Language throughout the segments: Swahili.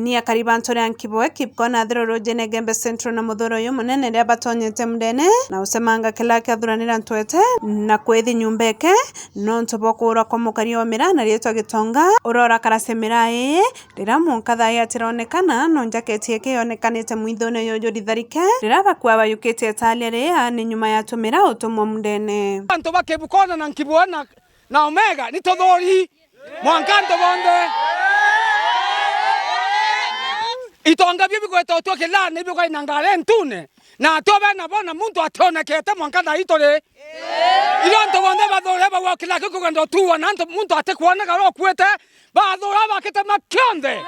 ni akaribanto ya Nkibwe Kipkona Thiruru Jene Gembe Central na muthuro yu munene ria batonyete mudene na usemanga kila kathuranira ntwete na kwethi nyumbeke no ntobokura kwa mukari omira na rietwa Gitonga urora karasemira rira munkatha yatironekana no njaketie kionekanite mwithone yoyo ritharike rira bakwa bayukite talia ria ni nyuma ya tumira utumwa mudene anto bakebukona na Nkibwe na Omega ni tothori mwankanto bonde Itonga bibi kwetu tukila nibi kwa inangale ntune na tobe na bona muntu atonekete mwankatha itore ironto bonde bathore bagwa kila kikugendo tuwa na muntu atekwana garo kwete bathora bakete makionde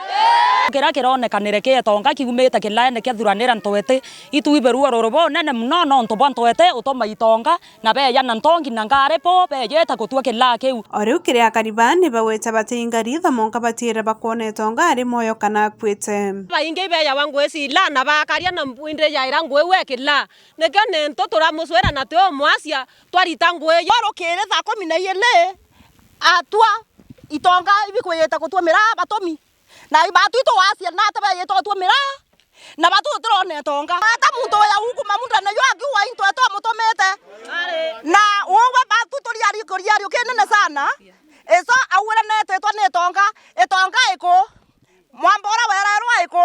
kira kironekanire kia Itonga kiumite kilaene kia thuranira ntwete itu iberuo rorobo nene muno no ntobo ntwete utoma Itonga na beya na ntongi na ngare po beyeta gutua kila kiu oriu kiria karibani baweta batingari thamonka batire bakone Itonga ari moyo kana kwete bainge beya wangu esila na bakaria na mpwinde ya irangu we kila nekane ntotora muswera na teo mwasia twaritangwe yoro kire tha 12 atwa Itonga ibikweta gutumira batomi na ibatu ito wasia na tabe yeto gutumira na batu turone Itonga ata muntu ya huku mamunda na yo akiwa into eto mutomete na wowe batu turiari kuriari kenene sana eso awera nete to ne Itonga iko mwambora wererwa iko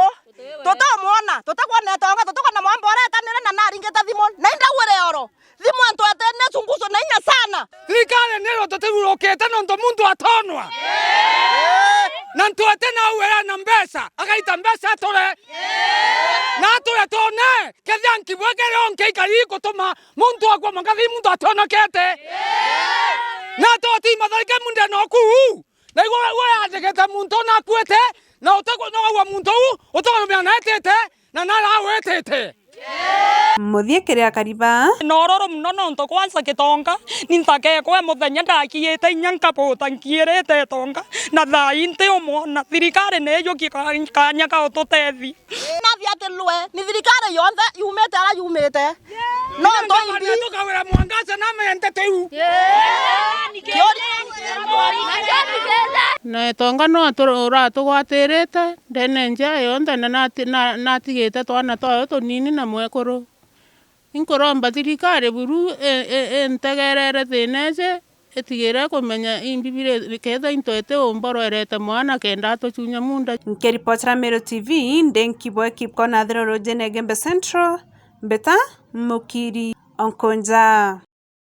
totamwona totakwana Itonga totakwana mwambora tanere na naringeta thimo na indawere oro thimo antu atene chunguso na inya sana thikare nero toteburokete no ndo muntu atonwa na ntu atena wera na mbesa akaita mbesa tore na tore tone kethia Nkibwe kere onke ikari gutuma muntu akwa mangathi muntu atonokete na toti matharike munde no ku na igwa we ategeta muntu na kwete na utakwa no wa muntu utakwa mya na etete na nara wetete muthie kiria kariba nororo muno no nto kwanza Gitonga nintake kwa muthenya ndakiete nyanka bota nkirete Itonga na thainte umona thirikari neyo kikanya ka ututethi na viatelwe ni thirikari yonthe yumete ara yumete no ndo imbi tukawera mwangaza na mente teu na Itonga no turatugwatirite ndene nja yonthe na natigite twana twayo tunini na mwekuru inkoromba thirikari buru entegerere thineje etigire kumenya imbibire ketha intwete umborwerete mwana kenda tuchunya munda Nkiripotera Meru TV Nkibwe Kipkona Thiruru Jene Gembe Central Mbeta Mukiri Onkonja